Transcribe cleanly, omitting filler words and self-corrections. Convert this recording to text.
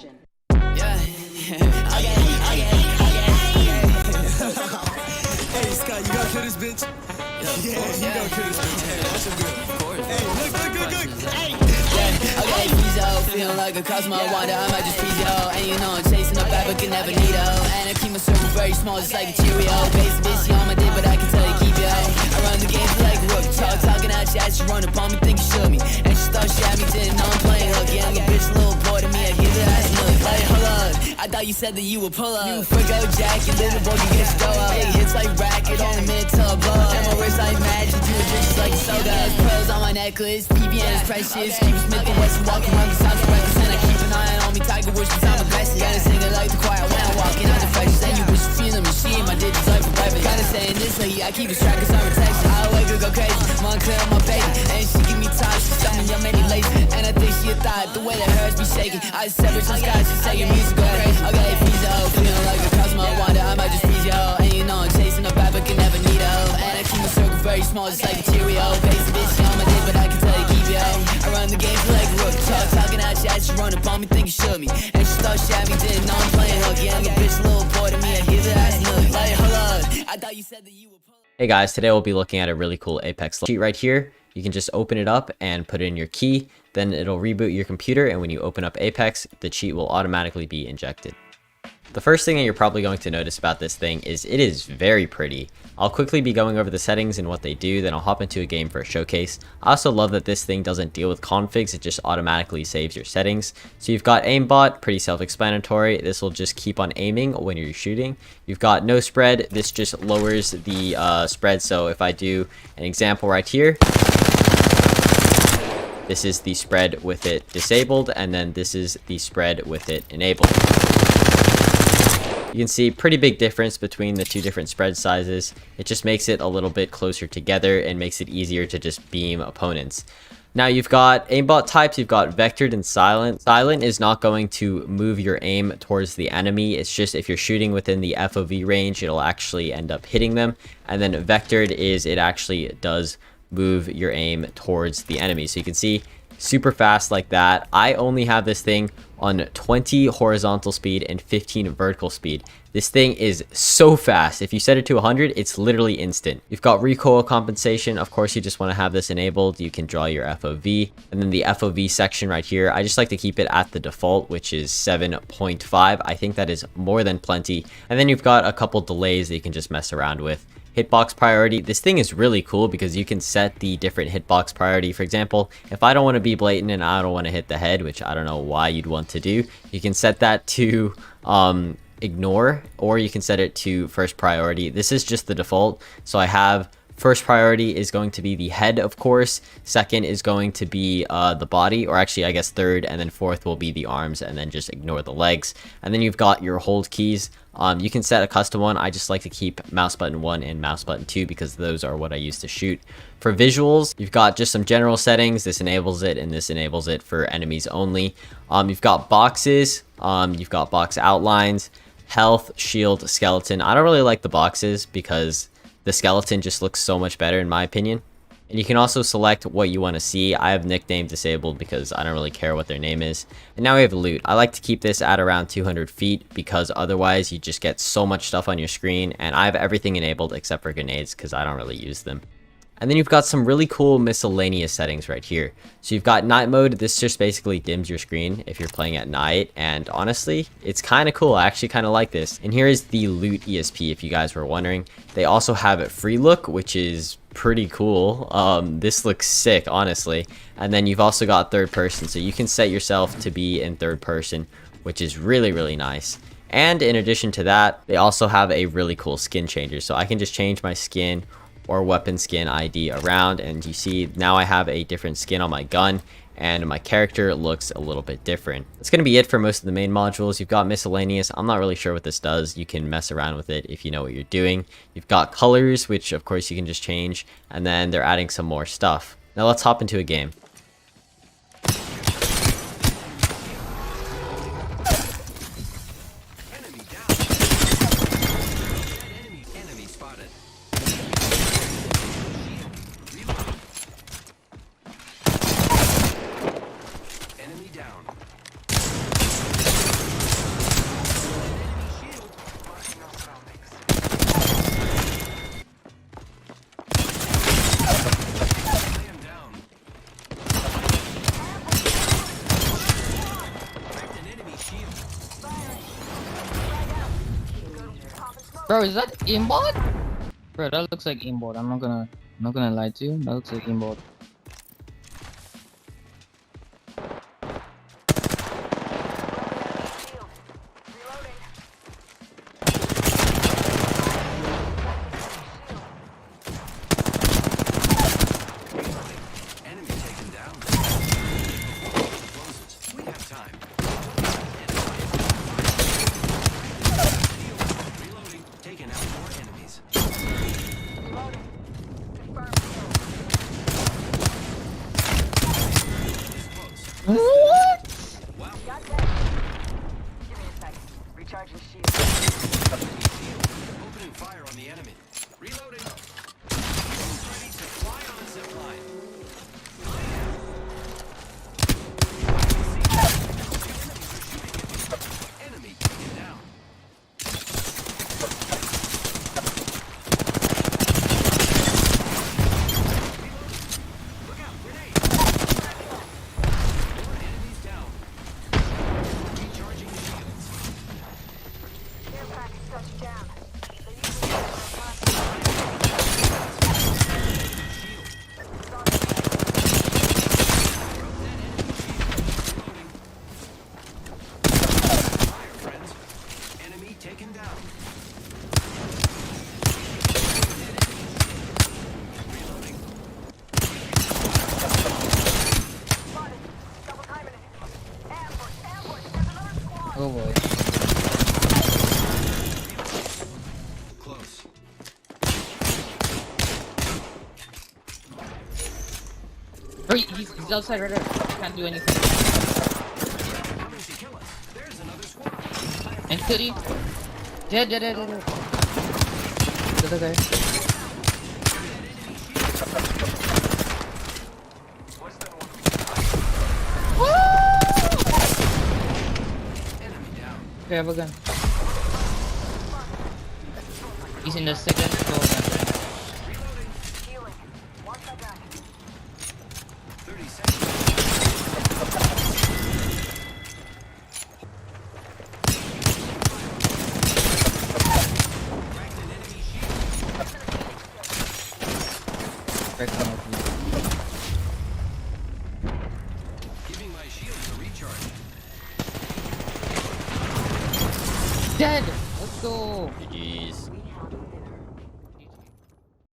Hey Scott, you gonna kill this bitch? Yeah, you gonna kill this bitch. That's a good. Hey, look. Hey. Okay, Fizo, feeling like a Cosmo Wonder, I might just Fizo. And you know I'm chasing a bad but can never need her. And I keep my circle very small, just like a Cheerio. Basic bitch, she on my dick, but I can tell you keep yo. I run the game for like Rook, talking out chat, she run up on me, think you should me. And she thought she had me, didn't know I'm playing hook. Yeah, I'm a bitch, little boy to me, I give her ass look. Like, hold up, I thought you said that you would pull up. You freak out Jack, and little boy can get your dough up. Hey, hits like racket, only minute till I blow up. And my wrist like magic, doing drinks like soda. Pearls on my necklace, BBN's precious. Keep Smith and Wesson, walk around the south of reckless. And I keep an eye on me, Tiger Woods, cause I'm aggressive. Gotta sing it like the choir when I'm walking out the freshest. And you wish you feeling me, she ain't my digits like forever. Gotta saying this lady, I keep a track cause I'm a Texas. I wake her go crazy, Montclair on my baby. And she give me time, she tell me I'm any lazy. And I think she a thought, the way that hers be shaking. I just separate some skies, she say your music go crazy. Okay, Fizo, feeling like a Cosmo Wonder, I might just Fizo. And you know I'm chasing a bad but can never need her. And I keep my circle very small, just like a Cheerio. Basic bitch, she on my dick, but I can tell you keep yo. I run the game for like Rook, talking out chat, she run up on me, think you should me. And she thought she had me, didn't know I'm playing hook. Yeah, I'm a bitch, little boy to me, I give her ass look. Like, hold up, I thought you said that you would pull. Hey guys, today we'll be looking at a really cool Apex cheat right here. You can just open it up and put in your key, then it'll reboot your computer, and when you open up Apex, the cheat will automatically be injected. The first thing that you're probably going to notice about this thing is it is very pretty. I'll quickly be going over the settings and what they do, then I'll hop into a game for a showcase. I also love that this thing doesn't deal with configs, it just automatically saves your settings. So you've got aimbot, pretty self-explanatory. This will just keep on aiming when you're shooting. You've got no spread, this just lowers the spread. So if I do an example right here, this is the spread with it disabled, and then this is the spread with it enabled. You can see pretty big difference between the two different spread sizes. It just makes it a little bit closer together and makes it easier to just beam opponents. Now you've got aimbot types, you've got vectored and silent. Silent is not going to move your aim towards the enemy. It's just if you're shooting within the FOV range, it'll actually end up hitting them. And then vectored is it actually does move your aim towards the enemy. So you can see super fast like that. I only have this thing on 20 horizontal speed and 15 vertical speed. This thing is so fast. If you set it to 100, it's literally instant. You've got recoil compensation. Of course, you just want to have this enabled. You can draw your FOV. And then the FOV section right here, I just like to keep it at the default, which is 7.5. I think that is more than plenty. And then you've got a couple delays that you can just mess around with. Hitbox priority. This thing is really cool because you can set the different hitbox priority. For example, if I don't want to be blatant and I don't want to hit the head, which I don't know why you'd want to do, you can set that to ignore, or you can set it to first priority. This is just the default. So I have first priority is going to be the head, of course. Second is going to be the body, or actually I guess third, and then fourth will be the arms, and then just ignore the legs. And then you've got your hold keys. You can set a custom one. I just like to keep mouse button 1 and mouse button 2 because those are what I use to shoot. For visuals, you've got just some general settings. This enables it and this enables it for enemies only. You've got boxes, you've got box outlines, health, shield, skeleton. I don't really like the boxes because the skeleton just looks so much better in my opinion. And you can also select what you want to see. I have nickname disabled because I don't really care what their name is. And now we have loot. I like to keep this at around 200 feet because otherwise you just get so much stuff on your screen. And I have everything enabled except for grenades because I don't really use them. And then you've got some really cool miscellaneous settings right here. So you've got night mode. This just basically dims your screen if you're playing at night. And honestly, it's kind of cool. I actually kind of like this. And here is the loot ESP if you guys were wondering. They also have a free look, which is pretty cool. This looks sick, honestly. And then you've also got third person. So you can set yourself to be in third person, which is really, really nice. And in addition to that, they also have a really cool skin changer. So I can just change my skin or weapon skin ID around, and you see now I have a different skin on my gun and my character looks a little bit different. That's going to be it for most of the main modules. You've got miscellaneous. I'm not really sure what this does. You can mess around with it if you know what you're doing. You've got colors, which of course you can just change, and then they're adding some more stuff. Now let's hop into a game. Bro, is that aimbot? Bro, that looks like aimbot. I'm not gonna lie to you. That looks like aimbot. What? Recharging shield. Opening fire on the enemy. Reloading. Ready to fly on zip line. Enemy taken down. Look out, grenade. More enemies down. Recharging shields. Care package touched down. They usually fire, friends. Enemy taken down. Reloading. Spotted. Double timing it. Ambush, ambush. There's another squad. Oh boy. Close. Bro, he's outside right there. Can't do anything. Coming to kill us. There's another squad. And City. Dead. The other guy. Enemy down. Okay, I have a gun. He's in the second floor. Reloading. Healing. Watch that guy. 30 seconds. Cracked an enemy shield. Right front of me. Giving my shields a recharge. Dead! Let's go! GG's.